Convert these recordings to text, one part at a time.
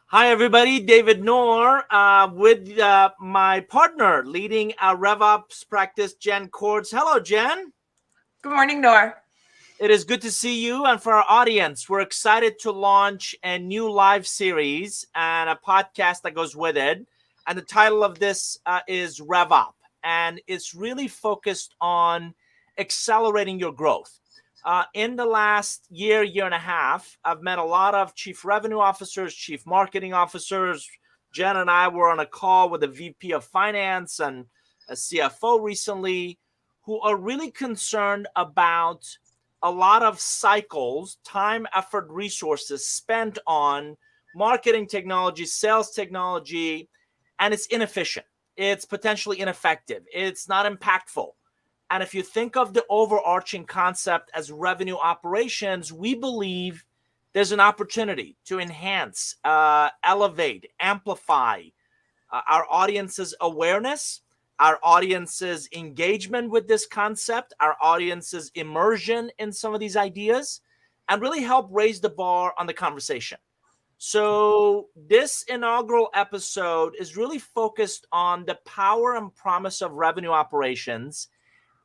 Hi, everybody. David Nour with my partner leading our RevOps practice, Jenn Cordz. Hello, Jenn. Good morning, Nour. It is good to see you. And for our audience, we're excited to launch a new live series and a podcast that goes with it. And the title of this is RevUp. And it's really focused on accelerating your growth. In the last year and a half, I've met a lot of chief revenue officers, chief marketing officers. Jenn and I were on a call with a VP of finance and a CFO recently who are really concerned about a lot of cycles, time, effort, resources spent on marketing technology, sales technology, and it's inefficient. It's potentially ineffective. It's not impactful. And if you think of the overarching concept as revenue operations, we believe there's an opportunity to enhance, elevate, amplify our audience's awareness, our audience's engagement with this concept, our audience's immersion in some of these ideas, and really help raise the bar on the conversation. So this inaugural episode is really focused on the power and promise of revenue operations.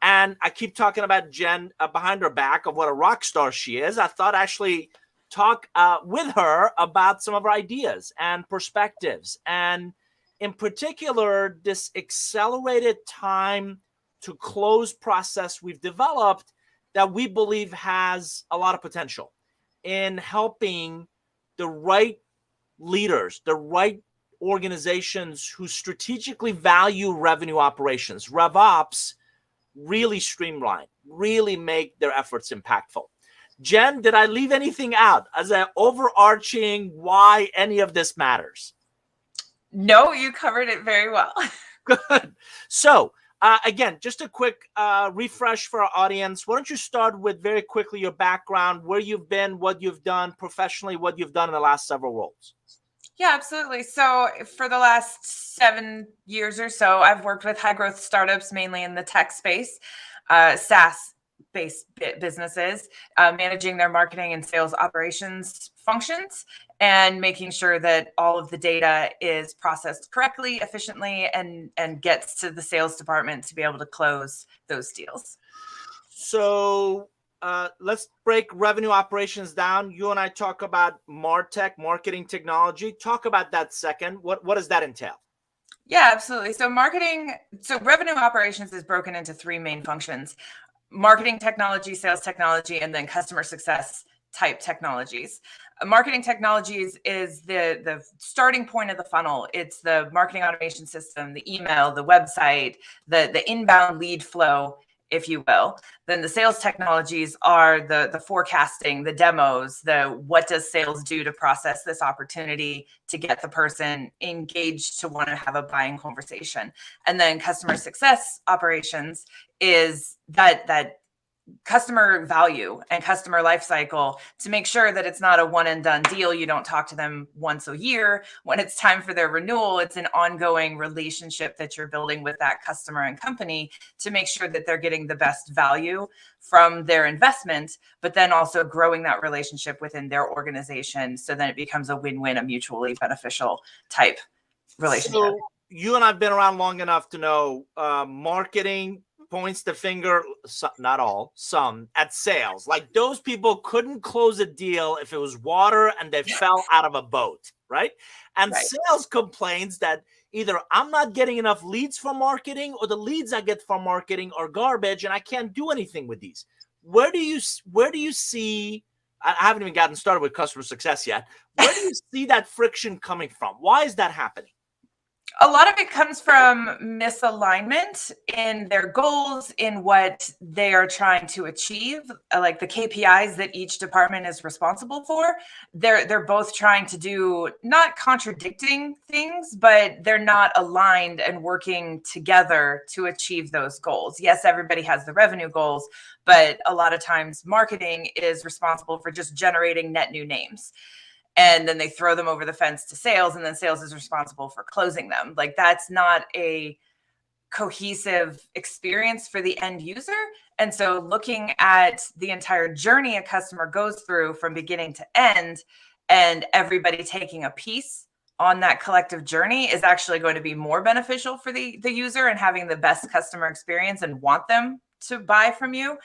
And I keep talking about Jenn behind her back of what a rock star she is. I thought actually talk with her about some of her ideas and perspectives. And in particular, this accelerated time to close process we've developed that we believe has a lot of potential in helping the right leaders, the right organizations who strategically value revenue operations, RevOps, really streamline, really make their efforts impactful. Jenn, did I leave anything out as an overarching why any of this matters? No, you covered it very well. Good. So again, just a quick refresh for our audience. Why don't you start with very quickly your background, where you've been, what you've done professionally, what you've done in the last several roles? Yeah, absolutely. So for the last 7 years or so, I've worked with high growth startups, mainly in the tech space, SaaS-based businesses, managing their marketing and sales operations functions and making sure that all of the data is processed correctly, efficiently, and gets to the sales department to be able to close those deals. So let's break revenue operations down. You and I talk about MarTech, marketing technology. Talk about that second. What does that entail? Yeah, absolutely. So revenue operations is broken into 3 main functions: marketing technology, sales technology, and then customer success type technologies. Marketing technologies is the starting point of the funnel. It's the marketing automation system, the email, the website, the inbound lead flow, if you will. Then the sales technologies are the forecasting, the demos, the what does sales do to process this opportunity to get the person engaged to want to have a buying conversation. And then customer success operations is that customer value and customer life cycle to make sure that it's not a one and done deal. You don't talk to them once a year. When it's time for their renewal, it's an ongoing relationship that you're building with that customer and company to make sure that they're getting the best value from their investment, but then also growing that relationship within their organization. So then it becomes a win-win, a mutually beneficial type relationship. So you and I've been around long enough to know marketing points the finger, not all, some, at sales. Like those people couldn't close a deal if it was water and they fell out of a boat, right? And Right. Sales complains that either I'm not getting enough leads from marketing or the leads I get from marketing are garbage and I can't do anything with these. Where do you see, I haven't even gotten started with customer success yet. Where do you see that friction coming from? Why is that happening? A lot of it comes from misalignment in their goals, in what they are trying to achieve, like the KPIs that each department is responsible for. They're both trying to do not contradicting things, but they're not aligned and working together to achieve those goals. Yes, everybody has the revenue goals, but a lot of times marketing is responsible for just generating net new names. And then they throw them over the fence to sales, and then sales is responsible for closing them. Like that's not a cohesive experience for the end user. And so looking at the entire journey a customer goes through from beginning to end and everybody taking a piece on that collective journey is actually going to be more beneficial for the user and having the best customer experience and want them to buy from you,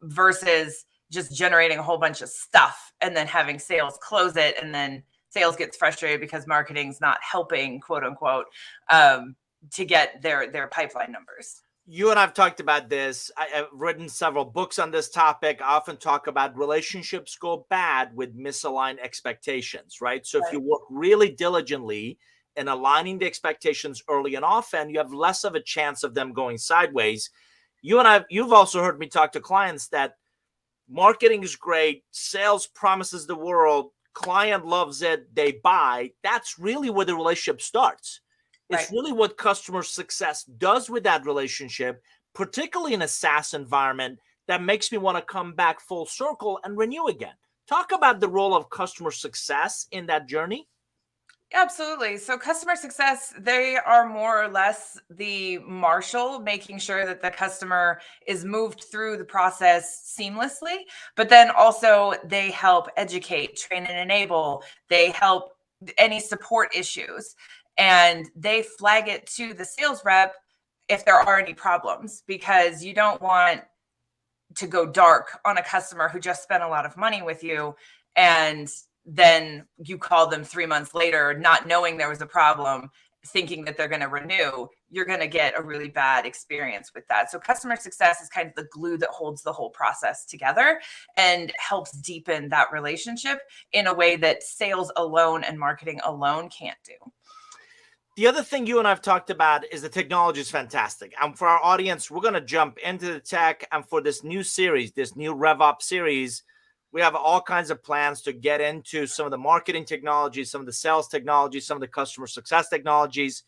versus just generating a whole bunch of stuff and then having sales close it, and then sales gets frustrated because marketing's not helping, quote unquote, to get their pipeline numbers. You and I've talked about this. I've written several books on this topic. I often talk about relationships go bad with misaligned expectations, right? So if you work really diligently in aligning the expectations early and often, you have less of a chance of them going sideways. You've also heard me talk to clients that marketing is great, sales promises the world, client loves it, they buy. That's really where the relationship starts. It's really what customer success does with that relationship, particularly in a SaaS environment, that makes me want to come back full circle and renew again. Talk about the role of customer success in that journey. Absolutely. So customer success, they are more or less the marshal, making sure that the customer is moved through the process seamlessly, but then also they help educate, train, and enable. They help any support issues, and they flag it to the sales rep if there are any problems, because you don't want to go dark on a customer who just spent a lot of money with you, and then you call them 3 months later, not knowing there was a problem, thinking that they're going to renew. You're going to get a really bad experience with that. So customer success is kind of the glue that holds the whole process together and helps deepen that relationship in a way that sales alone and marketing alone can't do. The other thing you and I've talked about is the technology is fantastic. And for our audience, we're going to jump into the tech. And for this new series, this new RevUp series, we have all kinds of plans to get into some of the marketing technologies, some of the sales technologies, some of the customer success technologies.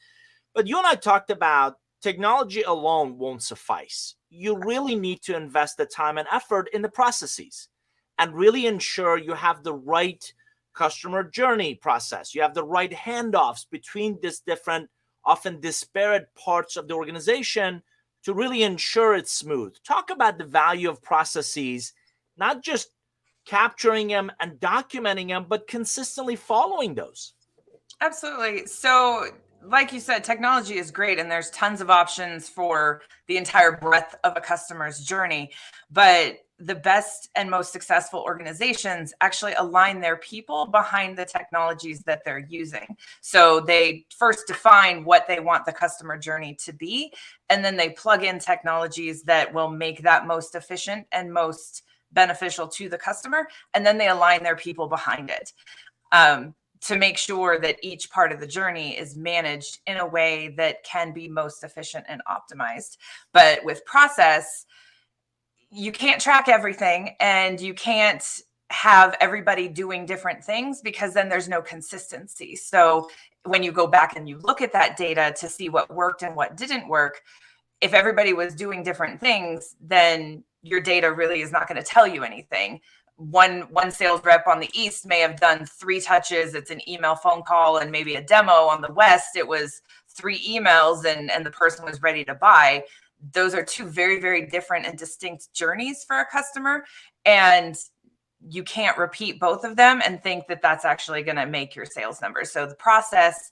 But you and I talked about technology alone won't suffice. You really need to invest the time and effort in the processes and really ensure you have the right customer journey process. You have the right handoffs between these different, often disparate parts of the organization to really ensure it's smooth. Talk about the value of processes, not just capturing them and documenting them, but consistently following those. Absolutely. So like you said, technology is great and there's tons of options for the entire breadth of a customer's journey. But the best and most successful organizations actually align their people behind the technologies that they're using. So they first define what they want the customer journey to be, and then they plug in technologies that will make that most efficient and most beneficial to the customer. And then they align their people behind it. To make sure that each part of the journey is managed in a way that can be most efficient and optimized. But with process, you can't track everything and you can't have everybody doing different things, because then there's no consistency. So when you go back and you look at that data to see what worked and what didn't work, if everybody was doing different things, then your data really is not going to tell you anything. One sales rep on the East may have done 3 touches. It's an email, phone call, and maybe a demo. On the West, it was 3 emails and the person was ready to buy. Those are 2 very, very different and distinct journeys for a customer. And you can't repeat both of them and think that that's actually going to make your sales numbers. So the process,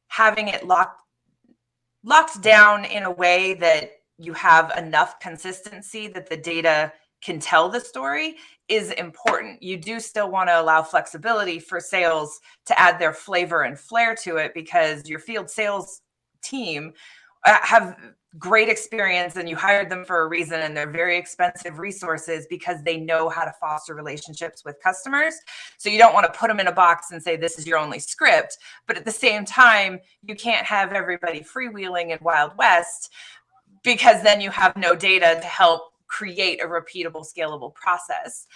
having it locked down in a way that you have enough consistency that the data can tell the story, is important. You do still want to allow flexibility for sales to add their flavor and flair to it, because your field sales team have great experience and you hired them for a reason, and they're very expensive resources because they know how to foster relationships with customers. So you don't want to put them in a box and say this is your only script, but at the same time, you can't have everybody freewheeling in Wild West, because then you have no data to help create a repeatable, scalable process.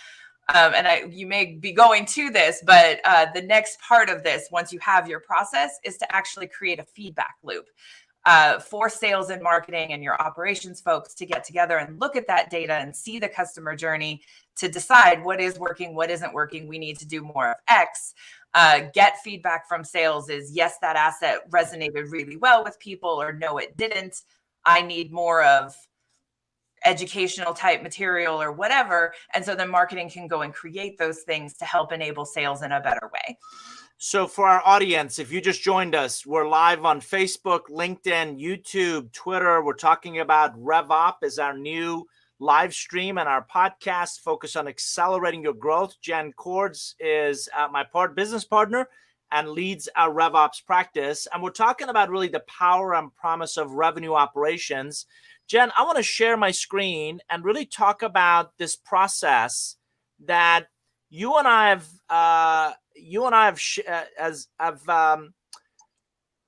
You may be going to this, but the next part of this, once you have your process, is to actually create a feedback loop for sales and marketing and your operations folks to get together and look at that data and see the customer journey to decide what is working, what isn't working. We need to do more of X. Get feedback from sales is, yes, that asset resonated really well with people, or no, it didn't. I need more of educational type material or whatever. And so then marketing can go and create those things to help enable sales in a better way. So for our audience, if you just joined us, we're live on Facebook, LinkedIn, YouTube, Twitter. We're talking about RevOps as our new live stream and our podcast focused on accelerating your growth. Jenn Cordz is my business partner and leads our RevOps practice. And we're talking about really the power and promise of revenue operations. Jenn, I want to share my screen and really talk about this process that you and I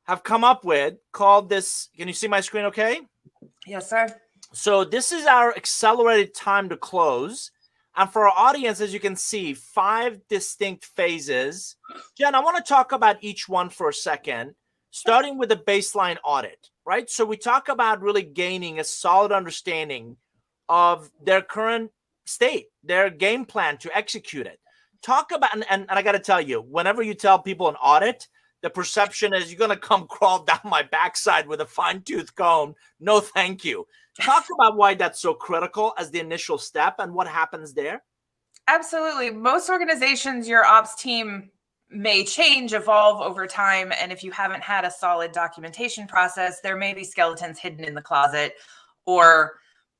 have come up with, called this. Can you see my screen okay? Yes, sir. So this is our accelerated time to close. And for our audience, as you can see, 5 distinct phases. Jenn, I want to talk about each one for a second, starting with the baseline audit, right? So we talk about really gaining a solid understanding of their current state, their game plan to execute it. Talk about, and I got to tell you, whenever you tell people an audit, the perception is you're going to come crawl down my backside with a fine-tooth comb. No, thank you. Talk about why that's so critical as the initial step and what happens there. Absolutely. Most organizations, your ops team may change, evolve over time. And if you haven't had a solid documentation process, there may be skeletons hidden in the closet, or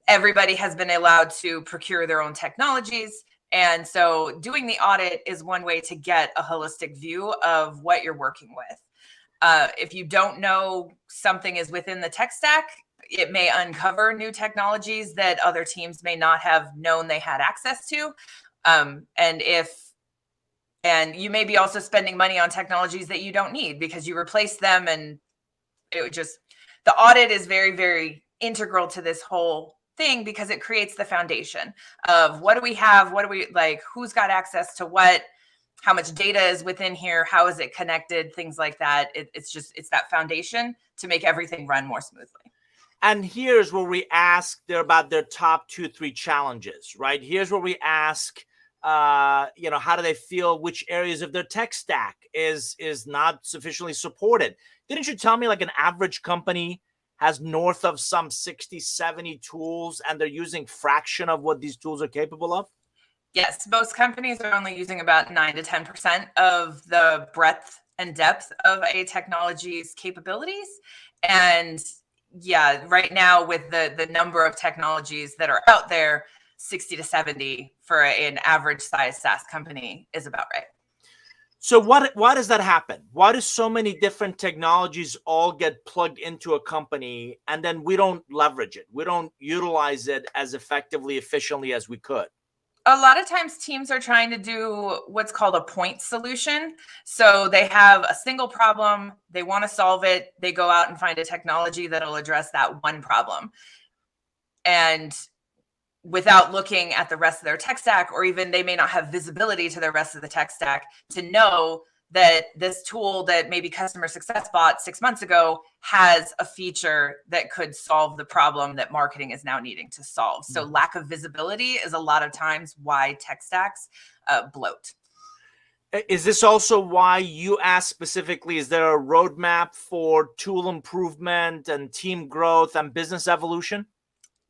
everybody has been allowed to procure their own technologies. And so doing the audit is one way to get a holistic view of what you're working with. If you don't know something is within the tech stack, it may uncover new technologies that other teams may not have known they had access to. And you may be also spending money on technologies that you don't need because you replace them, and it would just, the audit is very, very integral to this whole thing because it creates the foundation of what do we have, what do we like, who's got access to what, how much data is within here, how is it connected, things like that. It's that foundation to make everything run more smoothly. And here's where we ask about their top 2-3 challenges, right? Here's where we ask, how do they feel, which areas of their tech stack is not sufficiently supported. Didn't you tell me like an average company has north of some 60, 70 tools, and they're using fraction of what these tools are capable of? Yes, most companies are only using about 9 to 10% of the breadth and depth of a technology's capabilities. And yeah, right now with the number of technologies that are out there, 60 to 70 for an average size SaaS company is about right. So why does that happen? Why do so many different technologies all get plugged into a company and then we don't leverage it? We don't utilize it as effectively, efficiently as we could. A lot of times teams are trying to do what's called a point solution. So they have a single problem, they want to solve it, they go out and find a technology that'll address that one problem. And without looking at the rest of their tech stack, or even they may not have visibility to the rest of the tech stack to know that this tool that maybe customer success bought 6 months ago has a feature that could solve the problem that marketing is now needing to solve. So lack of visibility is a lot of times why tech stacks bloat. Is this also why you ask specifically, is there a roadmap for tool improvement and team growth and business evolution?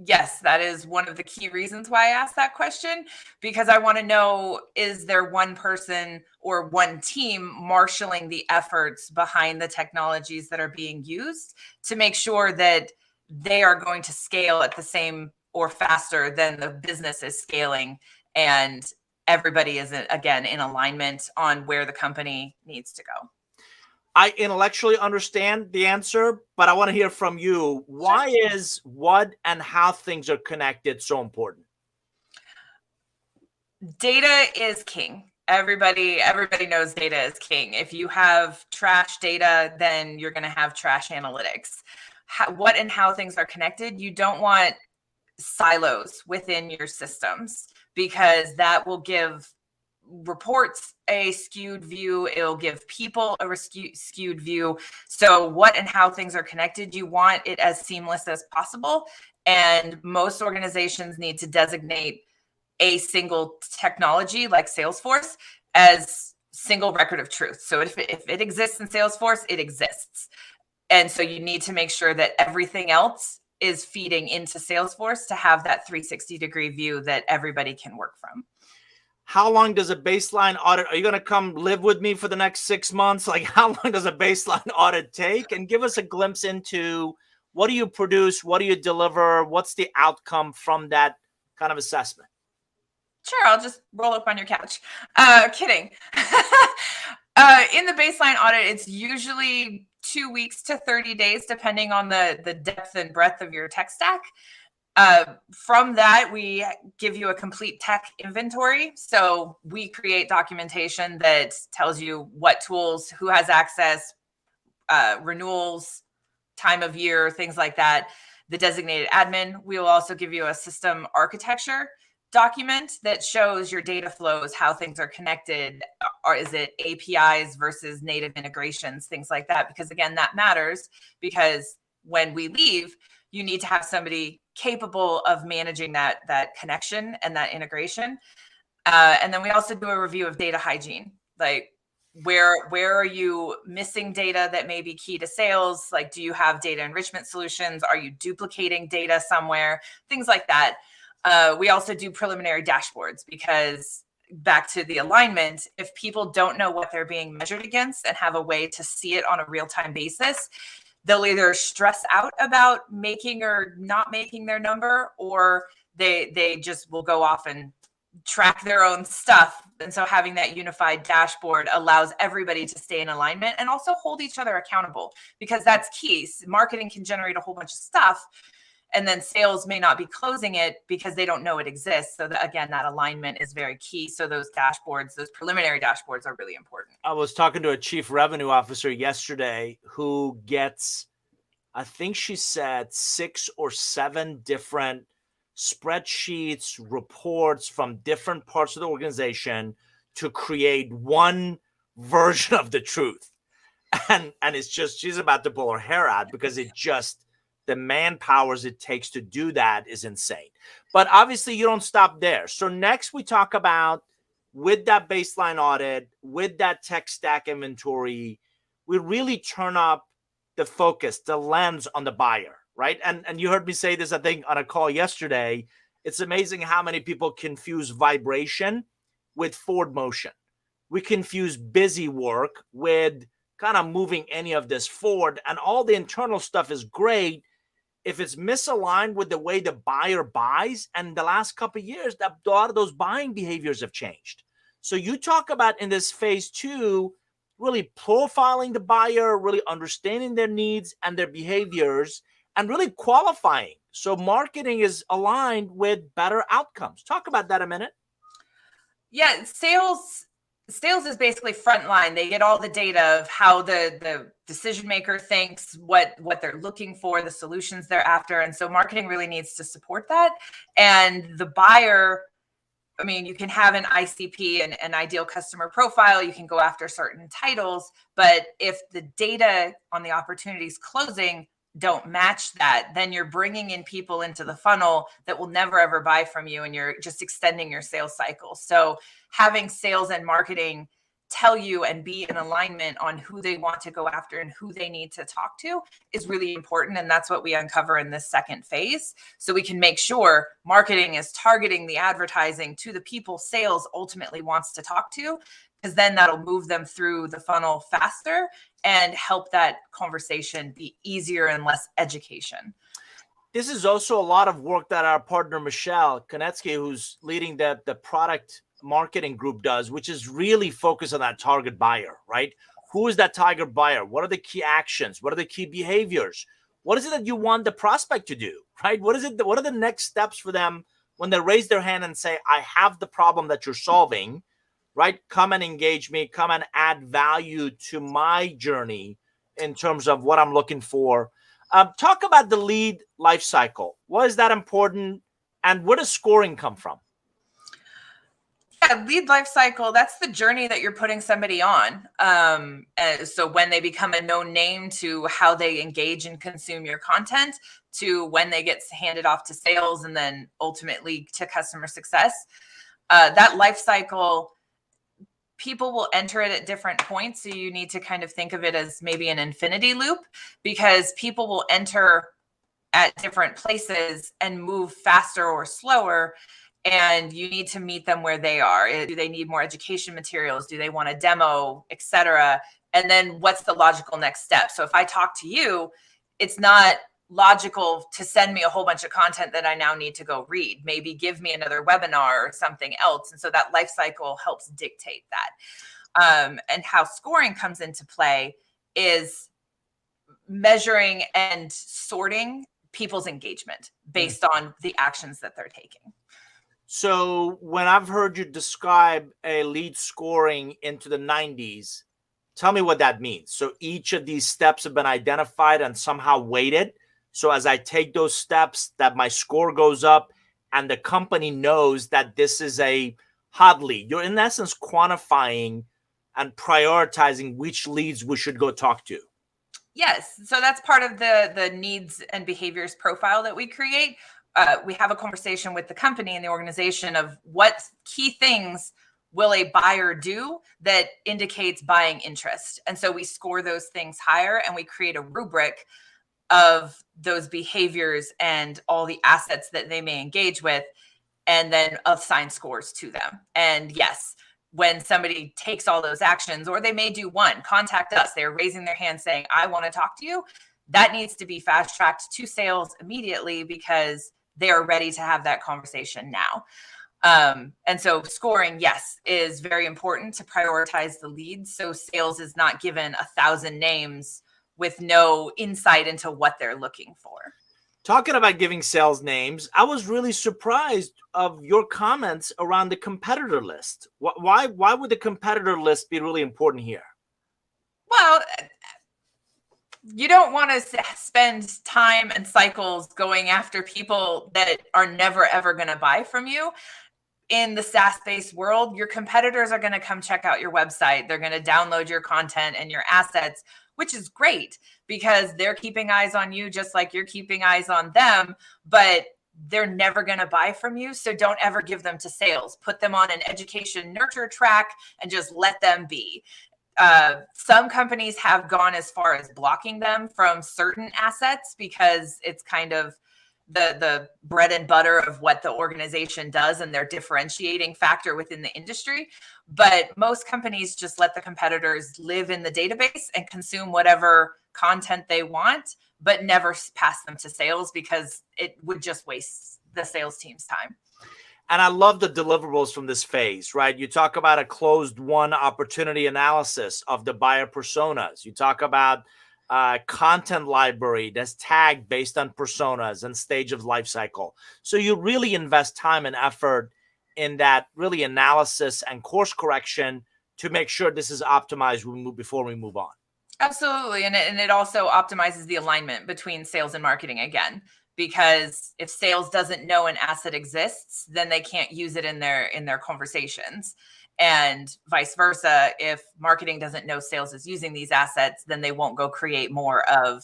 Yes, that is one of the key reasons why I asked that question, because I want to know, is there one person or one team marshaling the efforts behind the technologies that are being used to make sure that they are going to scale at the same or faster than the business is scaling, and everybody is, again, in alignment on where the company needs to go? I intellectually understand the answer, but I want to hear from you. Why is what and how things are connected so important? Data is king. Everybody knows data is king. If you have trash data, then you're going to have trash analytics. What and how things are connected. You don't want silos within your systems, because that will give reports a skewed view. It'll give people a skewed view. So what and how things are connected, you want it as seamless as possible. And most organizations need to designate a single technology like Salesforce as single record of truth. So if it exists in Salesforce, it exists. And so you need to make sure that everything else is feeding into Salesforce to have that 360-degree view that everybody can work from. how long does a baseline audit, are you going to come live with me for the next 6 months? Like, how long does a baseline audit take? And give us a glimpse into what do you produce? What do you deliver? What's the outcome from that kind of assessment? Sure, I'll just roll up on your couch. Kidding. In the baseline audit, it's usually 2 weeks to 30 days, depending on the depth and breadth of your tech stack. From that, we give you a complete tech inventory. So we create documentation that tells you what tools, who has access, renewals, time of year, things like that. The designated admin. We will also give you a system architecture document that shows your data flows, how things are connected, or is it APIs versus native integrations, things like that. Because again, that matters, because when we leave, you need to have somebody capable of managing that connection and that integration. And then we also do a review of data hygiene, like where are you missing data that may be key to sales? Like, do you have data enrichment solutions? Are you duplicating data somewhere? Things like that. We also do preliminary dashboards, because back to the alignment, if people don't know what they're being measured against and have a way to see it on a real-time basis, they'll either stress out about making or not making their number, or they just will go off and track their own stuff. And so having that unified dashboard allows everybody to stay in alignment and also hold each other accountable, because that's key. Marketing can generate a whole bunch of stuff, and then sales may not be closing it because they don't know it exists. So again, that alignment is very key. So those dashboards, those preliminary dashboards, are really important. I was talking to a chief revenue officer yesterday who gets, I think she said 6 or 7 different spreadsheets, reports from different parts of the organization to create one version of the truth. And it's just, she's about to pull her hair out, because it just, the manpowers it takes to do that is insane. But obviously you don't stop there. So next we talk about, with that baseline audit, with that tech stack inventory, we really turn up the focus, the lens on the buyer, right? And you heard me say this, I think, on a call yesterday. It's amazing how many people confuse vibration with forward motion. We confuse busy work with kind of moving any of this forward, and all the internal stuff is great if it's misaligned with the way the buyer buys. And the last couple of years, that a lot of those buying behaviors have changed. So you talk about in this phase 2, really profiling the buyer, really understanding their needs and their behaviors, and really qualifying. So marketing is aligned with better outcomes. Talk about that a minute. Yeah, sales is basically frontline. They get all the data of how the decision maker thinks, what they're looking for, the solutions they're after. And so marketing really needs to support that. And the buyer, I mean, you can have an ICP, an ideal customer profile. You can go after certain titles. But if the data on the opportunities closing don't match that, then you're bringing in people into the funnel that will never ever buy from you, and you're just extending your sales cycle. So having sales and marketing tell you and be in alignment on who they want to go after and who they need to talk to is really important. And that's what we uncover in this second phase. So we can make sure marketing is targeting the advertising to the people sales ultimately wants to talk to, because then that'll move them through the funnel faster and help that conversation be easier and less education. This is also a lot of work that our partner, Michelle Konetsky, who's leading the product marketing group, does, which is really focused on that target buyer, right? Who is that target buyer? What are the key actions? What are the key behaviors? What is it that you want the prospect to do, right? What are the next steps for them when they raise their hand and say, I have the problem that you're solving, right? Come and engage me, come and add value to my journey in terms of what I'm looking for. Talk about the lead life cycle. Why is that important? And where does scoring come from? Yeah, lead life cycle, that's the journey that you're putting somebody on. So when they become a known name, to how they engage and consume your content, to when they get handed off to sales, and then ultimately to customer success. That life cycle, people will enter it at different points. So you need to kind of think of it as maybe an infinity loop, because people will enter at different places and move faster or slower. and you need to meet them where they are. Do they need more education materials? Do they want a demo, etc.? And then what's the logical next step? So if I talk to you, it's not logical to send me a whole bunch of content that I now need to go read. Maybe give me another webinar or something else. And so that life cycle helps dictate that. And how scoring comes into play is measuring and sorting people's engagement based on the actions that they're taking. So when I've heard you describe a lead scoring into the 90s, tell me what that means. So each of these steps have been identified and somehow weighted. So as I take those steps, that my score goes up and the company knows that this is a hot lead. You're in essence quantifying and prioritizing which leads we should go talk to. Yes. So that's part of the needs and behaviors profile that we create. We have a conversation with the company and the organization of what key things will a buyer do that indicates buying interest. And so we score those things higher and we create a rubric of those behaviors and all the assets that they may engage with, and then assign scores to them. And yes, when somebody takes all those actions, or they may do one, contact us, they're raising their hand saying, I want to talk to you, that needs to be fast tracked to sales immediately because they are ready to have that conversation now. And so scoring, yes, is very important to prioritize the leads. So sales is not given 1,000 names with no insight into what they're looking for. Talking about giving sales names, I was really surprised of your comments around the competitor list. Why would the competitor list be really important here? Well, you don't want to spend time and cycles going after people that are never, ever going to buy from you. In the SaaS-based world, your competitors are going to come check out your website. They're going to download your content and your assets, which is great because they're keeping eyes on you just like you're keeping eyes on them, but they're never going to buy from you. So don't ever give them to sales. Put them on an education nurture track and just let them be. Some companies have gone as far as blocking them from certain assets because it's kind of the bread and butter of what the organization does and their differentiating factor within the industry. But most companies just let the competitors live in the database and consume whatever content they want, but never pass them to sales because it would just waste the sales team's time. And I love the deliverables from this phase, right? You talk about a closed won opportunity analysis of the buyer personas. You talk about content library that's tagged based on personas and stage of life cycle. So you really invest time and effort in that really analysis and course correction to make sure this is optimized before we move on. Absolutely. And it also optimizes the alignment between sales and marketing again, because if sales doesn't know an asset exists, then they can't use it in their conversations. And vice versa, if marketing doesn't know sales is using these assets, then they won't go create more of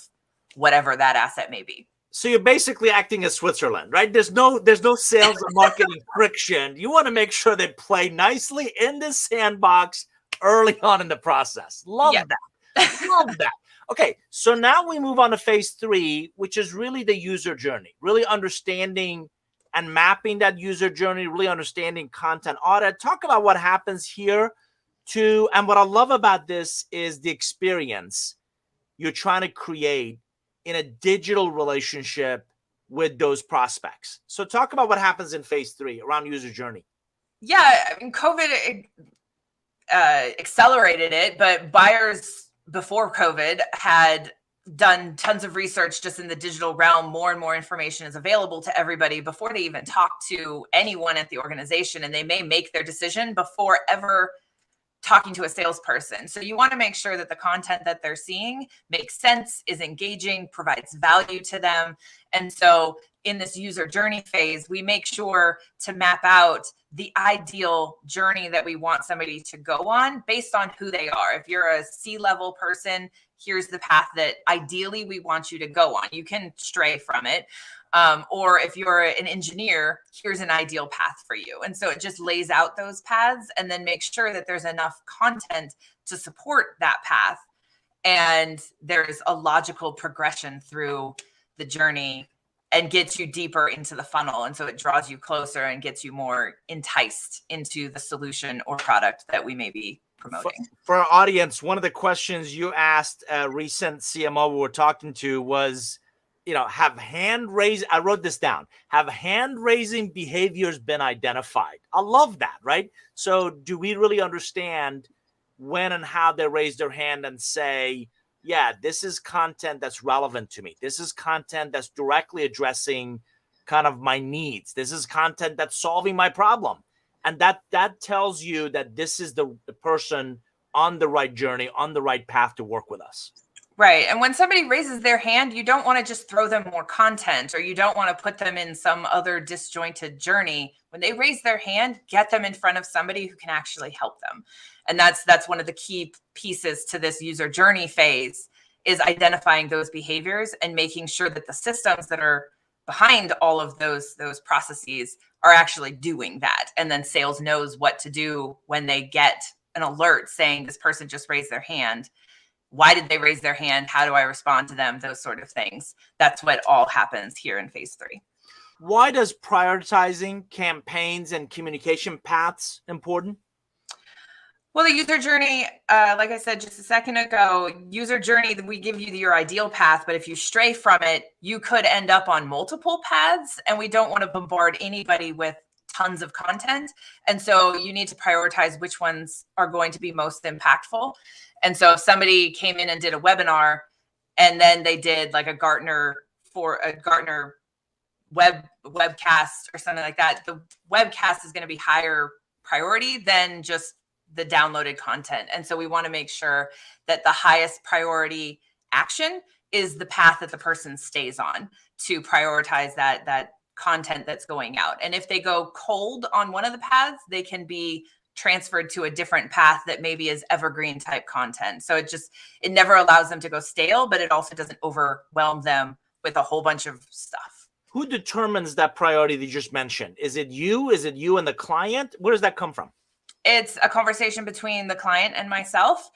whatever that asset may be. So you're basically acting as Switzerland, right? There's no sales and marketing friction. You want to make sure they play nicely in the sandbox early on in the process. Love that. Love that. Okay, so now we move on to phase 3, which is really the user journey, really understanding and mapping that user journey, really understanding content audit. Talk about what happens here too. And what I love about this is the experience you're trying to create in a digital relationship with those prospects. So talk about what happens in phase 3 around user journey. Yeah, I mean, COVID accelerated it, but buyers before COVID had done tons of research just in the digital realm. More and more information is available to everybody before they even talk to anyone at the organization, and they may make their decision before ever talking to a salesperson. So you want to make sure that the content that they're seeing makes sense, is engaging, provides value to them. And so in this user journey phase, we make sure to map out the ideal journey that we want somebody to go on based on who they are. If you're a C-level person, here's the path that ideally we want you to go on. You can stray from it. Or if you're an engineer, here's an ideal path for you. And so it just lays out those paths and then makes sure that there's enough content to support that path. And there's a logical progression through the journey and gets you deeper into the funnel. And so it draws you closer and gets you more enticed into the solution or product that we may be promoting. For our audience, one of the questions you asked a recent CMO we were talking to was, have hand raise. I wrote this down. Have hand raising behaviors been identified? I love that, right? So do we really understand when and how they raise their hand and say, yeah, this is content that's relevant to me. This is content that's directly addressing kind of my needs. This is content that's solving my problem. And that tells you that this is the person on the right journey, on the right path to work with us. Right. And when somebody raises their hand, you don't want to just throw them more content, or you don't want to put them in some other disjointed journey. When they raise their hand, get them in front of somebody who can actually help them. And that's one of the key pieces to this user journey phase, is identifying those behaviors and making sure that the systems that are behind all of those processes are actually doing that. And then sales knows what to do when they get an alert saying this person just raised their hand. Why did they raise their hand? How do I respond to them? Those sort of things. That's what all happens here in phase 3. Why does prioritizing campaigns and communication paths important? Well, the user journey, like I said just a second ago, user journey, we give you your ideal path, but if you stray from it, you could end up on multiple paths, and we don't want to bombard anybody with tons of content. And so you need to prioritize which ones are going to be most impactful. And so if somebody came in and did a webinar, and then they did like a Gartner webcast or something like that, the webcast is going to be higher priority than just the downloaded content. And so we want to make sure that the highest priority action is the path that the person stays on, to prioritize that content that's going out. And if they go cold on one of the paths, they can be transferred to a different path that maybe is evergreen type content. So it never allows them to go stale, but it also doesn't overwhelm them with a whole bunch of stuff. Who determines that priority that you just mentioned? Is it you? Is it you and the client? Where does that come from? It's a conversation between the client and myself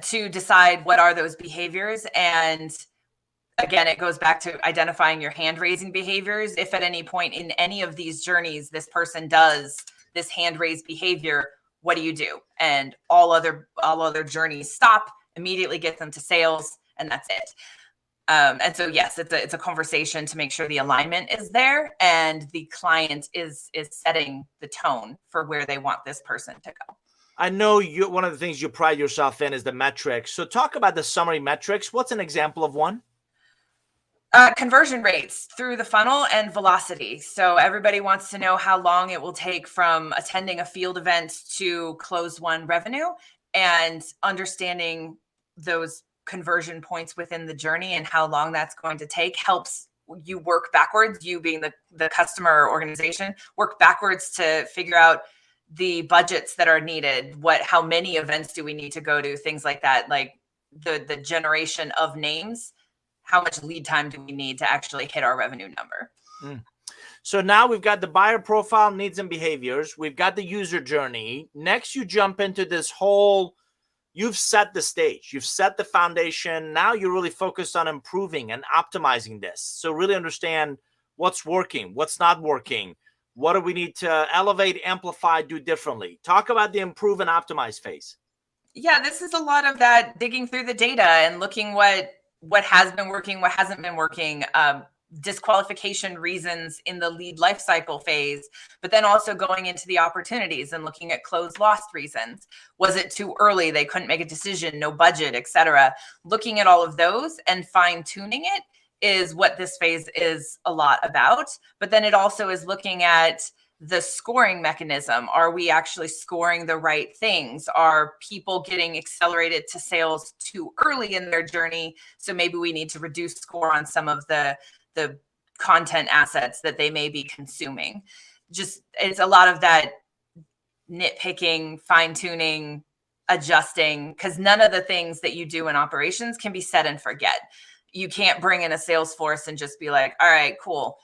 to decide what are those behaviors. And again, it goes back to identifying your hand raising behaviors. If at any point in any of these journeys, this person does this hand raised behavior, what do you do? And all other journeys stop, immediately get them to sales, and that's it. And so, yes, it's a conversation to make sure the alignment is there and the client is setting the tone for where they want this person to go. I know one of the things you pride yourself in is the metrics. So talk about the summary metrics. What's an example of one? Conversion rates through the funnel and velocity. So everybody wants to know how long it will take from attending a field event to close one revenue, and understanding those conversion points within the journey and how long that's going to take helps you work backwards, you being the customer or organization, work backwards to figure out the budgets that are needed, how many events do we need to go to, things like that, like the generation of names, how much lead time do we need to actually hit our revenue number. So now we've got the buyer profile, needs and behaviors. We've got the user journey. Next, you jump into this whole, you've set the stage, you've set the foundation. Now you're really focused on improving and optimizing this. So really understand what's working, what's not working. What do we need to elevate, amplify, do differently? Talk about the improve and optimize phase. Yeah, this is a lot of that digging through the data and looking what has been working, what hasn't been working, disqualification reasons in the lead lifecycle phase, but then also going into the opportunities and looking at closed lost reasons. Was it too early? They couldn't make a decision, no budget, etc. Looking at all of those and fine tuning it is what this phase is a lot about. But then it also is looking at the scoring mechanism. Are we actually scoring the right things? Are people getting accelerated to sales too early in their journey? So maybe we need to reduce score on some of the content assets that they may be consuming. It's a lot of that nitpicking, fine tuning, adjusting, because none of the things that you do in operations can be set and forget. You can't bring in a Salesforce and just be like, all right, cool.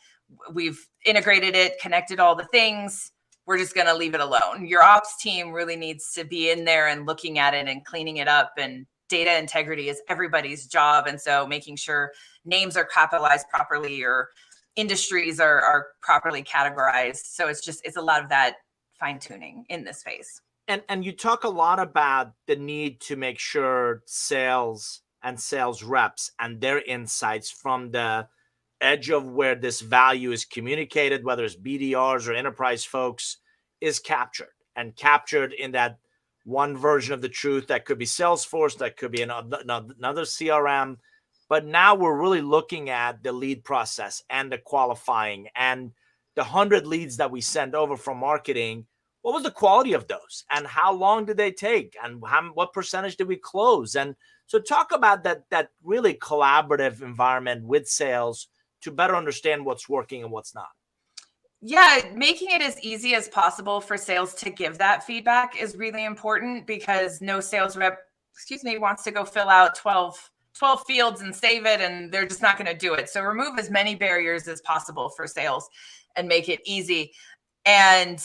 We've integrated it, connected all the things. We're just going to leave it alone. Your ops team really needs to be in there and looking at it and cleaning it up. And data integrity is everybody's job. And so making sure names are capitalized properly, or industries are properly categorized. So it's a lot of that fine tuning in this phase. And you talk a lot about the need to make sure sales and sales reps and their insights from the edge of where this value is communicated, whether it's BDRs or enterprise folks, is captured in that one version of the truth. That could be Salesforce, that could be another CRM. But now we're really looking at the lead process and the qualifying and the 100 leads that we send over from marketing. What was the quality of those, and how long did they take, and what percentage did we close? And so talk about that really collaborative environment with sales to better understand what's working and what's not. Yeah, making it as easy as possible for sales to give that feedback is really important, because no sales rep, wants to go fill out 12 fields and save it, and they're just not going to do it. So remove as many barriers as possible for sales and make it easy. And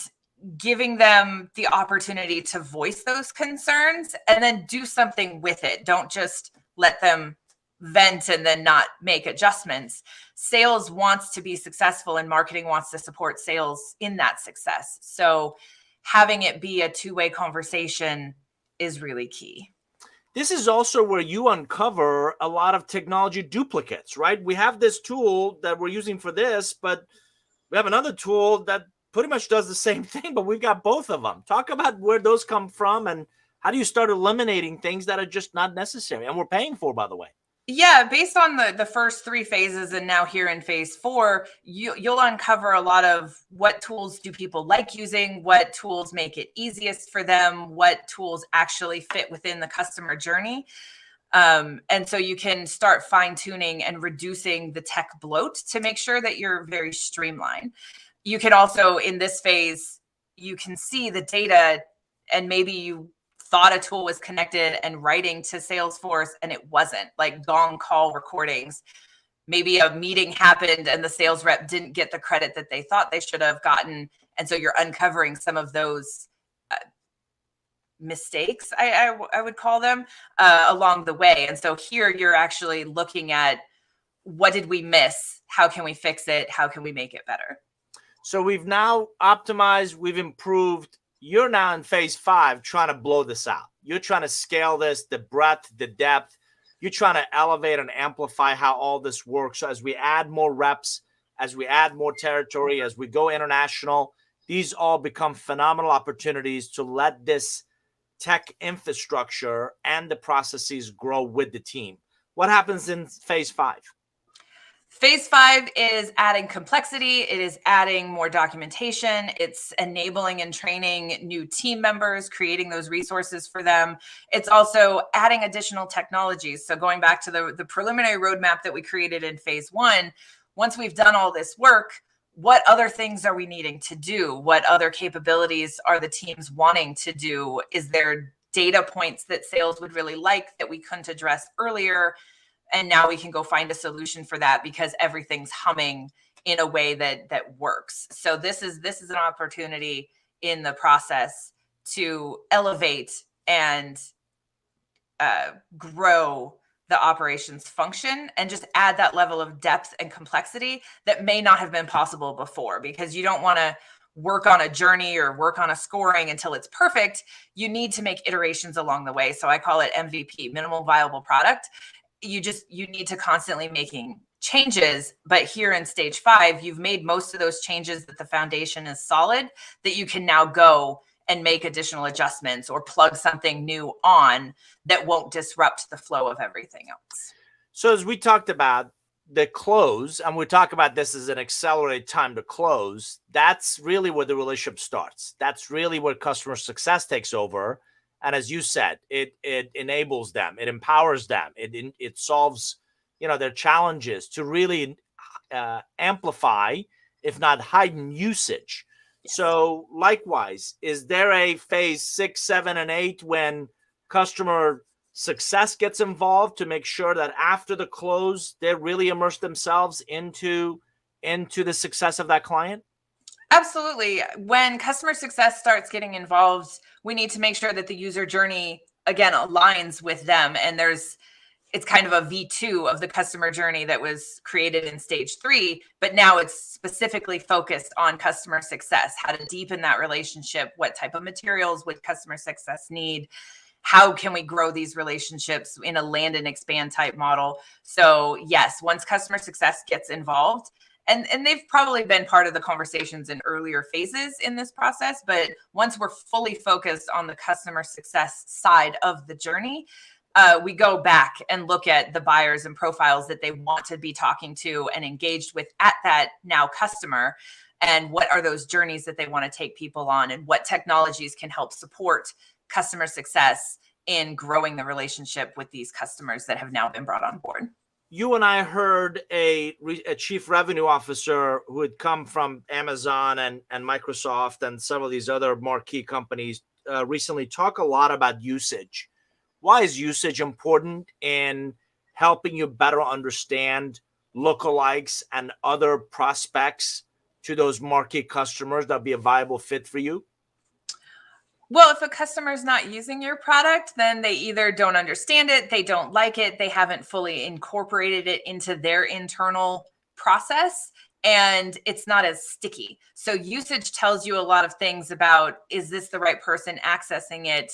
giving them the opportunity to voice those concerns and then do something with it. Don't just let them vent and then not make adjustments. Sales wants to be successful, and marketing wants to support sales in that success. So having it be a two-way conversation is really key. This is also where you uncover a lot of technology duplicates, right? We have this tool that we're using for this, but we have another tool that pretty much does the same thing, but we've got both of them. Talk about where those come from, and how do you start eliminating things that are just not necessary and we're paying for, by the way? Yeah, based on the first 3 phases, and now here in phase 4, you'll uncover a lot of what tools do people like using, what tools make it easiest for them, what tools actually fit within the customer journey. And so you can start fine tuning and reducing the tech bloat to make sure that you're very streamlined. You can also, in this phase, you can see the data, and maybe you thought a tool was connected and writing to Salesforce and it wasn't, like gong call recordings. Maybe a meeting happened and the sales rep didn't get the credit that they thought they should have gotten. And so you're uncovering some of those mistakes, I would call them, along the way. And so here you're actually looking at, what did we miss? How can we fix it? How can we make it better? So we've now optimized, we've improved. You're now in phase 5 trying to blow this out. You're trying to scale this, the breadth, the depth. You're trying to elevate and amplify how all this works. So as we add more reps, as we add more territory, as we go international, these all become phenomenal opportunities to let this tech infrastructure and the processes grow with the team. What happens in phase 5? Phase 5 is adding complexity. It is adding more documentation. It's enabling and training new team members, creating those resources for them. It's also adding additional technologies. So going back to the preliminary roadmap that we created in phase 1, once we've done all this work, what other things are we needing to do? What other capabilities are the teams wanting to do? Is there data points that sales would really like that we couldn't address earlier? And now we can go find a solution for that, because everything's humming in a way that works. So this is an opportunity in the process to elevate and grow the operations function, and just add that level of depth and complexity that may not have been possible before, because you don't want to work on a journey or work on a scoring until it's perfect. You need to make iterations along the way. So I call it MVP, minimal viable product. You need to constantly making changes. But here in stage 5, you've made most of those changes, that the foundation is solid, that you can now go and make additional adjustments or plug something new on that won't disrupt the flow of everything else. So as we talked about the close, and we talk about this as an accelerated time to close, that's really where the relationship starts. That's really where customer success takes over. And as you said, it enables them, it empowers them, it solves, their challenges to really amplify, if not heighten, usage. Yes. So likewise, is there a phase 6, 7, and 8 when customer success gets involved to make sure that after the close, they really immerse themselves into the success of that client? Absolutely. When customer success starts getting involved, we need to make sure that the user journey, again, aligns with them. And it's kind of a V2 of the customer journey that was created in stage 3, but now it's specifically focused on customer success, how to deepen that relationship, what type of materials would customer success need, how can we grow these relationships in a land and expand type model. So yes, once customer success gets involved, and they've probably been part of the conversations in earlier phases in this process, but once we're fully focused on the customer success side of the journey, we go back and look at the buyers and profiles that they want to be talking to and engaged with at that now customer, and what are those journeys that they want to take people on, and what technologies can help support customer success in growing the relationship with these customers that have now been brought on board. You and I heard a chief revenue officer who had come from Amazon and Microsoft and some of these other marquee companies recently talk a lot about usage. Why is usage important in helping you better understand lookalikes and other prospects to those marquee customers that be a viable fit for you? Well, if a customer is not using your product, then they either don't understand it, they don't like it, they haven't fully incorporated it into their internal process, and it's not as sticky. So usage tells you a lot of things about, is this the right person accessing it?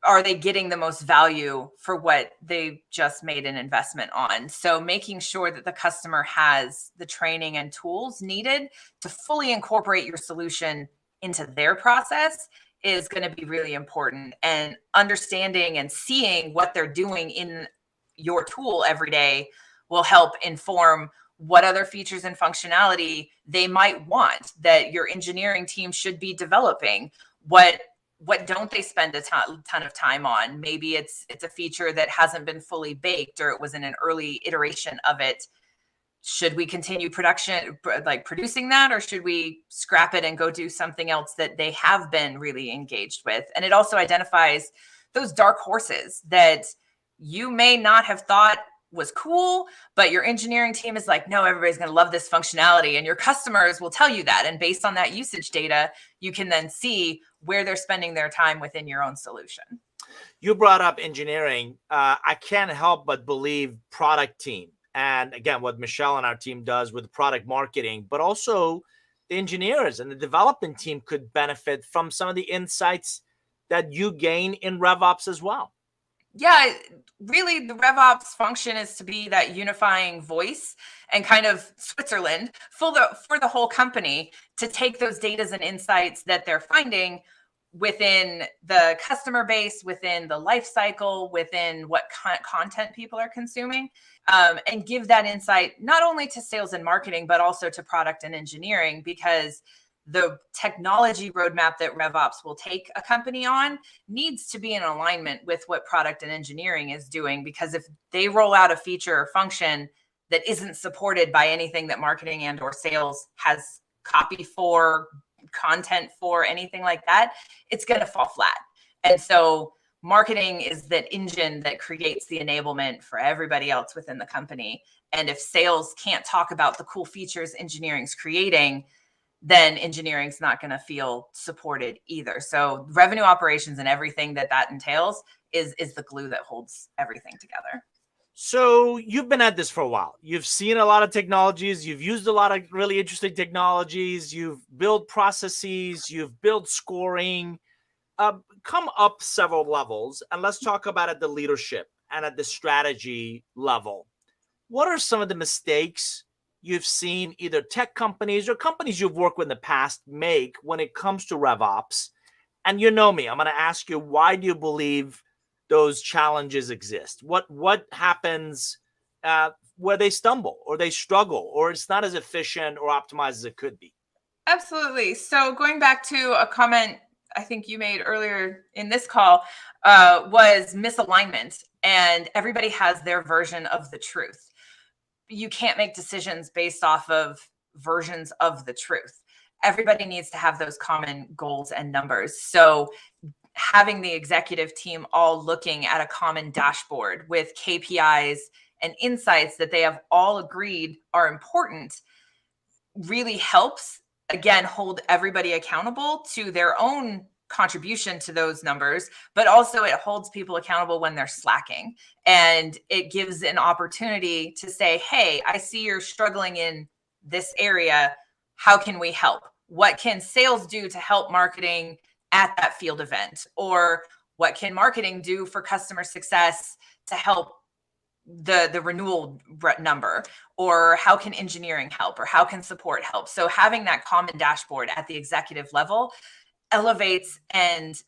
Are they getting the most value for what they just made an investment on? So making sure that the customer has the training and tools needed to fully incorporate your solution into their process is going to be really important. And understanding and seeing what they're doing in your tool every day will help inform what other features and functionality they might want that your engineering team should be developing. What don't they spend a ton of time on? Maybe it's a feature that hasn't been fully baked, or it was in an early iteration of it. Should we continue producing that, or should we scrap it and go do something else that they have been really engaged with? And it also identifies those dark horses that you may not have thought was cool, but your engineering team is like, no, everybody's going to love this functionality. And your customers will tell you that. And based on that usage data, you can then see where they're spending their time within your own solution. You brought up engineering. I can't help but believe product team. And again, what Michelle and our team does with product marketing, but also the engineers and the development team could benefit from some of the insights that you gain in RevOps as well. Yeah, really the RevOps function is to be that unifying voice and kind of Switzerland for the whole company to take those data and insights that they're finding within the customer base, within the life cycle, within what content people are consuming, and give that insight not only to sales and marketing, but also to product and engineering, because the technology roadmap that RevOps will take a company on needs to be in alignment with what product and engineering is doing. Because if they roll out a feature or function that isn't supported by anything that marketing and or sales has copy for, content for, anything like that, it's going to fall flat. And so marketing is that engine that creates the enablement for everybody else within the company. And if sales can't talk about the cool features engineering's creating, then engineering's not going to feel supported either. So revenue operations and everything that entails is the glue that holds everything together. So you've been at this for a while. You've seen a lot of technologies. You've used a lot of really interesting technologies. You've built processes. You've built scoring. Come up several levels, and let's talk about at the leadership and at the strategy level. What are some of the mistakes you've seen either tech companies or companies you've worked with in the past make when it comes to RevOps? And you know me, I'm going to ask you, why do you believe those challenges exist? What happens where they stumble or they struggle or it's not as efficient or optimized as it could be? Absolutely. So going back to a comment I think you made earlier in this call, was misalignment, and everybody has their version of the truth. You can't make decisions based off of versions of the truth. Everybody needs to have those common goals and numbers. So having the executive team all looking at a common dashboard with KPIs and insights that they have all agreed are important really helps, again, hold everybody accountable to their own contribution to those numbers, but also it holds people accountable when they're slacking. And it gives an opportunity to say, hey, I see you're struggling in this area. How can we help? What can sales do to help marketing at that field event? Or what can marketing do for customer success to help the renewal number? Or how can engineering help? Or how can support help? So having that common dashboard at the executive level elevates and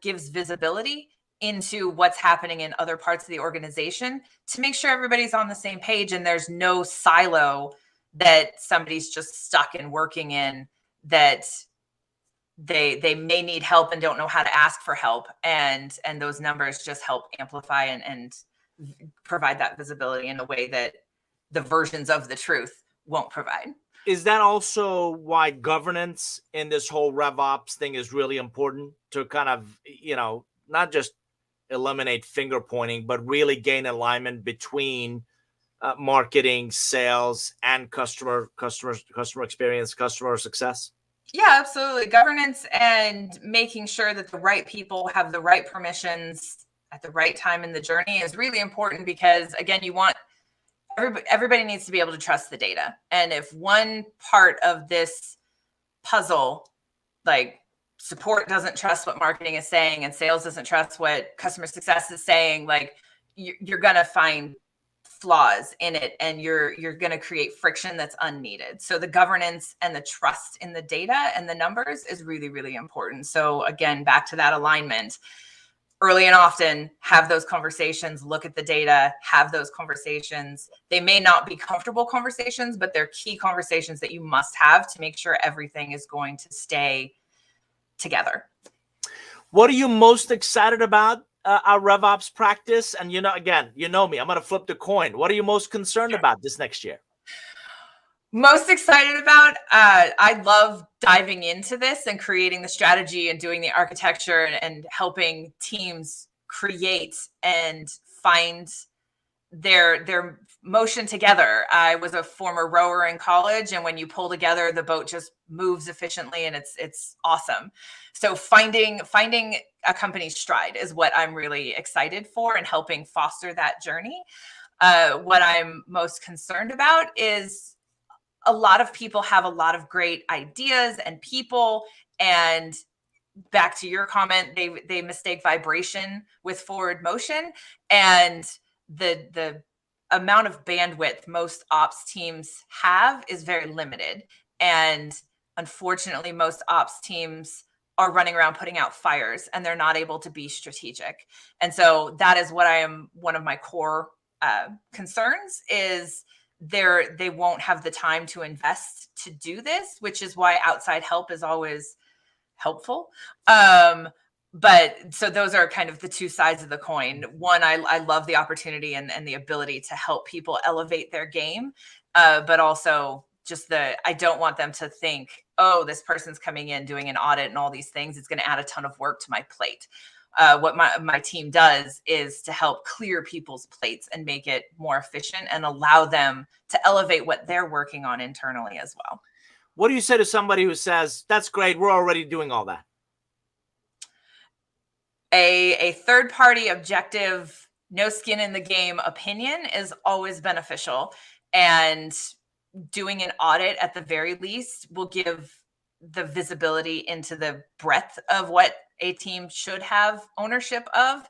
gives visibility into what's happening in other parts of the organization to make sure everybody's on the same page and there's no silo that somebody's just stuck in working in, that they may need help and don't know how to ask for help. And those numbers just help amplify and provide that visibility in a way that the versions of the truth won't provide. Is that also why governance in this whole RevOps thing is really important to kind of, not just eliminate finger pointing, but really gain alignment between marketing, sales, and customer experience, customer success? Yeah, absolutely. Governance and making sure that the right people have the right permissions at the right time in the journey is really important, because again, you want everybody needs to be able to trust the data. And if one part of this puzzle, like support doesn't trust what marketing is saying and sales doesn't trust what customer success is saying, like you're going to find flaws in it and you're going to create friction that's unneeded. So the governance and the trust in the data and the numbers is really, really important. So again, back to that alignment. Early and often have those conversations, look at the data, have those conversations. They may not be comfortable conversations, but they're key conversations that you must have to make sure everything is going to stay together. What are you most excited about our RevOps practice? And again, you know me, I'm going to flip the coin. What are you most concerned about this next year? Most excited about, I love diving into this and creating the strategy and doing the architecture and helping teams create and find their motion together. I was a former rower in college, and when you pull together, the boat just moves efficiently, and it's awesome. So finding a company's stride is what I'm really excited for, and helping foster that journey. What I'm most concerned about is a lot of people have a lot of great ideas and people, and back to your comment, they mistake vibration with forward motion, and the amount of bandwidth most ops teams have is very limited. And unfortunately, most ops teams are running around putting out fires and they're not able to be strategic. And so that is what one of my core concerns is they won't have the time to invest to do this, which is why outside help is always helpful. But so those are kind of the two sides of the coin. One, I love the opportunity and the ability to help people elevate their game. But also just I don't want them to think, oh, this person's coming in doing an audit and all these things. It's going to add a ton of work to my plate. What my team does is to help clear people's plates and make it more efficient and allow them to elevate what they're working on internally as well. What do you say to somebody who says, that's great, we're already doing all that? A third-party objective, no skin in the game opinion is always beneficial. And doing an audit at the very least will give the visibility into the breadth of what a team should have ownership of.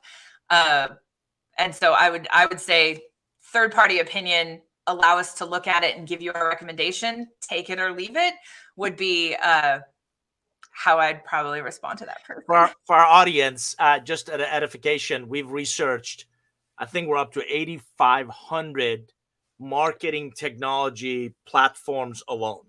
And so I would say third-party opinion, allow us to look at it and give you a recommendation, take it or leave it, would be how I'd probably respond to that person. For our audience, just an edification, we've researched, I think we're up to 8,500 marketing technology platforms alone.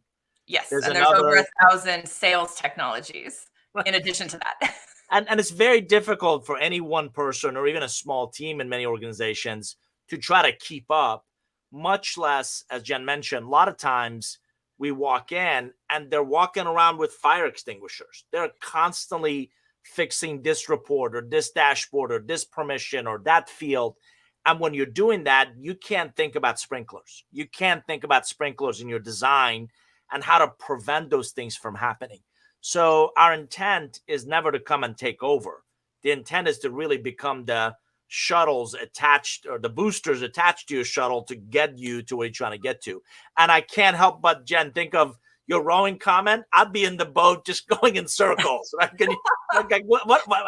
Yes, and there's over 1,000 sales technologies in addition to that. And it's very difficult for any one person or even a small team in many organizations to try to keep up, much less, as Jenn mentioned, a lot of times we walk in and they're walking around with fire extinguishers. They're constantly fixing this report or this dashboard or this permission or that field. And when you're doing that, you can't think about sprinklers. You can't think about sprinklers in your design and how to prevent those things from happening. So our intent is never to come and take over. The intent is to really become the shuttles attached, or the boosters attached to your shuttle, to get you to where you're trying to get to. And I can't help but, Jen, think of your rowing comment. I'd be in the boat just going in circles. Right?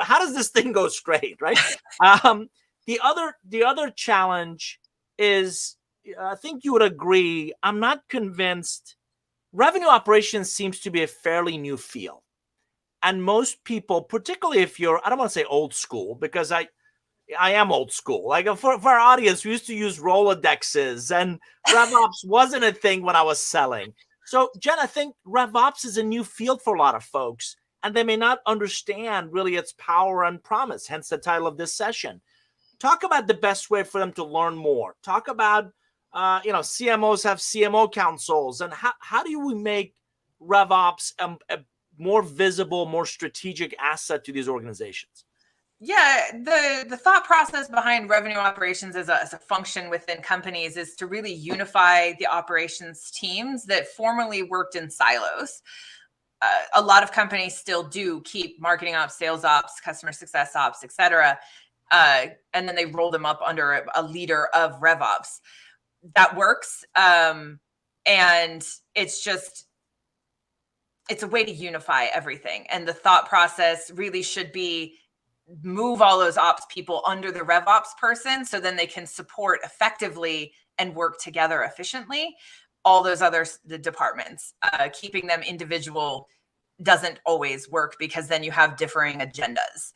How does this thing go straight, right? The other challenge is, I think you would agree, I'm not convinced. Revenue operations seems to be a fairly new field. And most people, particularly if you're, I don't want to say old school, because I am old school. Like for our audience, we used to use Rolodexes, and RevOps wasn't a thing when I was selling. So, Jen, I think RevOps is a new field for a lot of folks, and they may not understand really its power and promise, hence the title of this session. Talk about the best way for them to learn more. Talk about, CMOs have CMO councils, and how do we make RevOps a more visible, more strategic asset to these organizations? Yeah, the thought process behind revenue operations as a function within companies is to really unify the operations teams that formerly worked in silos. A lot of companies still do keep marketing ops, sales ops, customer success ops, et cetera. And then they roll them up under a leader of RevOps. That works. And it's a way to unify everything. And the thought process really should be move all those ops people under the RevOps person, so then they can support effectively and work together efficiently all those the departments. Keeping them individual doesn't always work, because then you have differing agendas.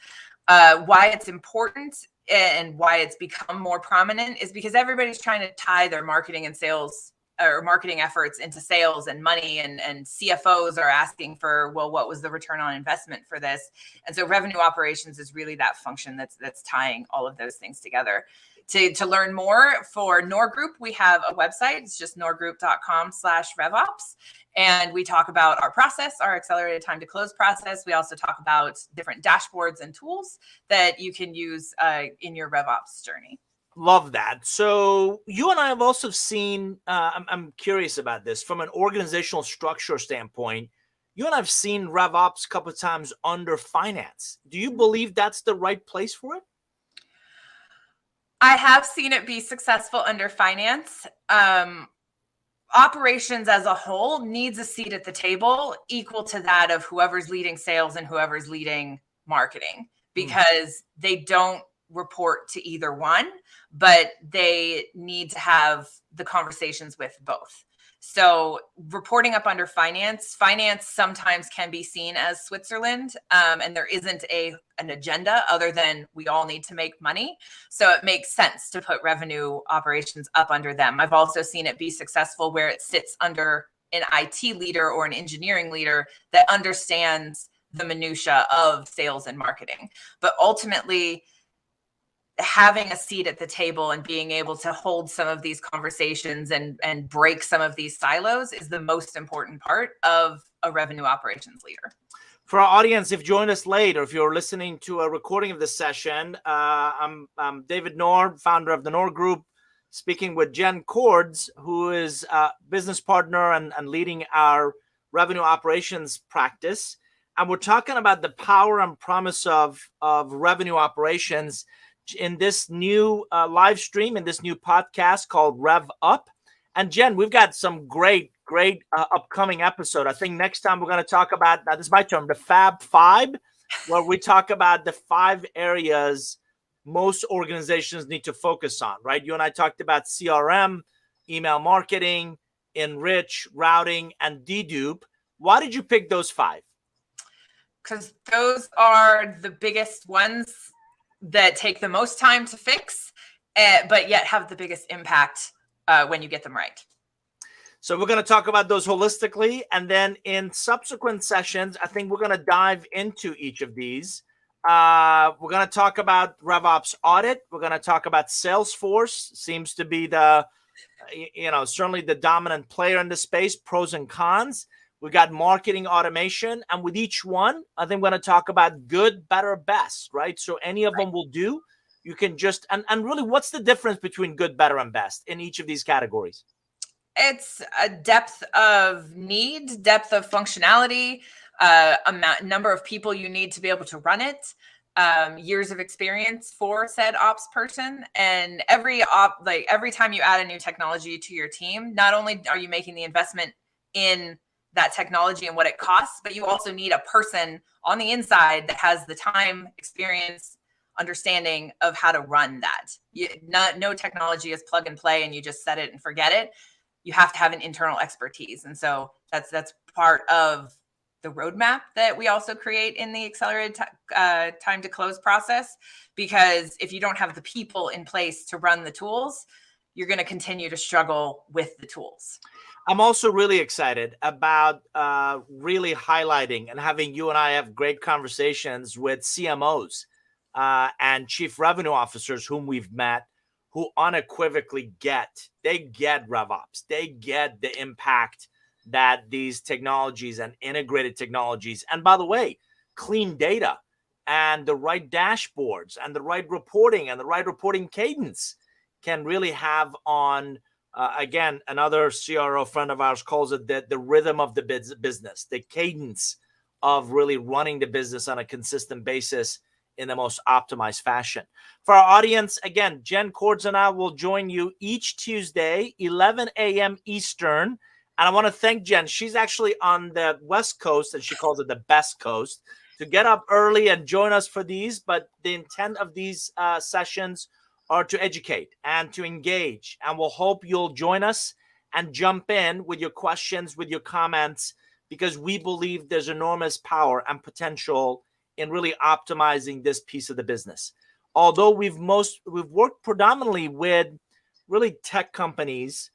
Why it's important and why it's become more prominent is because everybody's trying to tie their marketing and sales or marketing efforts into sales and money, and CFOs are asking for, well, what was the return on investment for this? And so revenue operations is really that function that's tying all of those things together. To learn more for Nour Group, we have a website. It's just nourgroup.com/RevOps. And we talk about our process, our accelerated time to close process. We also talk about different dashboards and tools that you can use in your RevOps journey. Love that. So you and I have also seen, I'm curious about this from an organizational structure standpoint. You and I have seen RevOps a couple of times under finance. Do you believe that's the right place for it? I have seen it be successful under finance. Operations as a whole needs a seat at the table equal to that of whoever's leading sales and whoever's leading marketing, because they don't report to either one, but they need to have the conversations with both. So reporting up under finance sometimes can be seen as Switzerland, and there isn't an agenda other than we all need to make money. So it makes sense to put revenue operations up under them. I've also seen it be successful where it sits under an IT leader or an engineering leader that understands the minutia of sales and marketing. But ultimately, having a seat at the table and being able to hold some of these conversations and break some of these silos is the most important part of a revenue operations leader. For our audience, if you joined us late or if you're listening to a recording of this session, I'm David Nour, founder of the Nour Group, speaking with Jenn Cordz, who is a business partner and leading our revenue operations practice. And we're talking about the power and promise of revenue operations in this new live stream, in this new podcast called RevUp. And Jenn, we've got some great upcoming episode. I think next time we're going to talk about, now this is my term, the Fab Five, where we talk about the 5 areas most organizations need to focus on, right? You and I talked about CRM, email marketing, enrich, routing, and dedupe. Why did you pick those 5? Because those are the biggest ones that take the most time to fix, but yet have the biggest impact when you get them right. So we're going to talk about those holistically. And then in subsequent sessions, I think we're going to dive into each of these. We're going to talk about RevOps Audit. We're going to talk about Salesforce. Seems to be certainly the dominant player in the space, pros and cons. We got marketing automation. And with each one, I think we're going to talk about good, better, best, right? So any of them will do. You can just, and really, what's the difference between good, better, and best in each of these categories? It's a depth of need, depth of functionality, number of people you need to be able to run it, years of experience for said ops person. And every time you add a new technology to your team, not only are you making the investment in that technology and what it costs, but you also need a person on the inside that has the time, experience, understanding of how to run that. No technology is plug and play and you just set it and forget it. You have to have an internal expertise. And so that's part of the roadmap that we also create in the accelerated time to close process, because if you don't have the people in place to run the tools, you're going to continue to struggle with the tools. I'm also really excited about really highlighting and having you and I have great conversations with CMOs and chief revenue officers whom we've met, who unequivocally get RevOps. They get the impact that these technologies and integrated technologies, and by the way, clean data and the right dashboards and the right reporting and the right reporting cadence can really have on, again, another CRO friend of ours calls it the rhythm of the business, the cadence of really running the business on a consistent basis in the most optimized fashion. For our audience, again, Jenn, Cordz, and I will join you each Tuesday, 11 a.m. Eastern. And I want to thank Jenn. She's actually on the West Coast, and she calls it the best coast, to get up early and join us for these. But the intent of these sessions are to educate and to engage. And we'll hope you'll join us and jump in with your questions, with your comments, because we believe there's enormous power and potential in really optimizing this piece of the business. Although we've worked predominantly with really tech companies,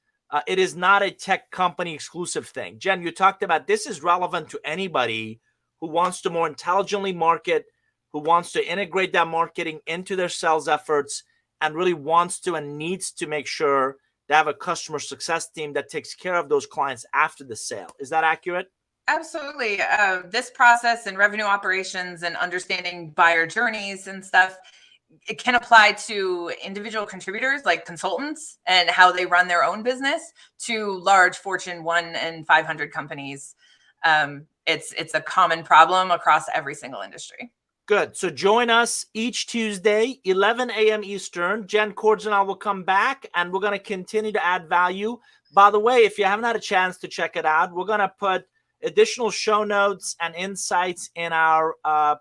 it is not a tech company exclusive thing. Jenn, you talked about this is relevant to anybody who wants to more intelligently market, who wants to integrate that marketing into their sales efforts, and really wants to and needs to make sure they have a customer success team that takes care of those clients after the sale. Is that accurate? Absolutely. This process and revenue operations and understanding buyer journeys and stuff, it can apply to individual contributors like consultants and how they run their own business, to large Fortune 1 and 500 companies. It's a common problem across every single industry. Good. So join us each Tuesday, 11 a.m. Eastern. Jenn, Cordz, and I will come back, and we're going to continue to add value. By the way, if you haven't had a chance to check it out, we're going to put additional show notes and insights in our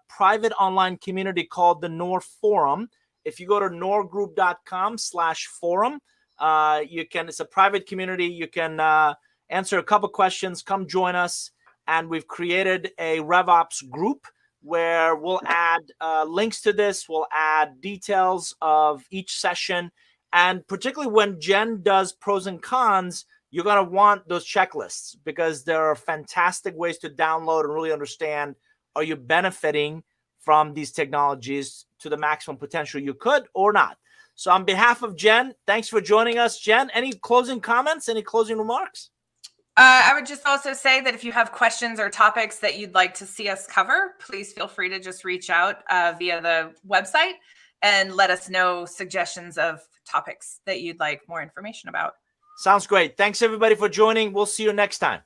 private online community called the Nour Forum. If you go to nourgroup.com/forum, it's a private community. You can answer a couple questions, come join us. And we've created a RevOps group where we'll add links to this. We'll add details of each session. And particularly when Jenn does pros and cons, you're going to want those checklists, because there are fantastic ways to download and really understand, are you benefiting from these technologies to the maximum potential you could or not? So on behalf of Jenn, thanks for joining us. Jenn, any closing comments, any closing remarks? I would just also say that if you have questions or topics that you'd like to see us cover, please feel free to just reach out via the website and let us know suggestions of topics that you'd like more information about. Sounds great. Thanks, everybody, for joining. We'll see you next time.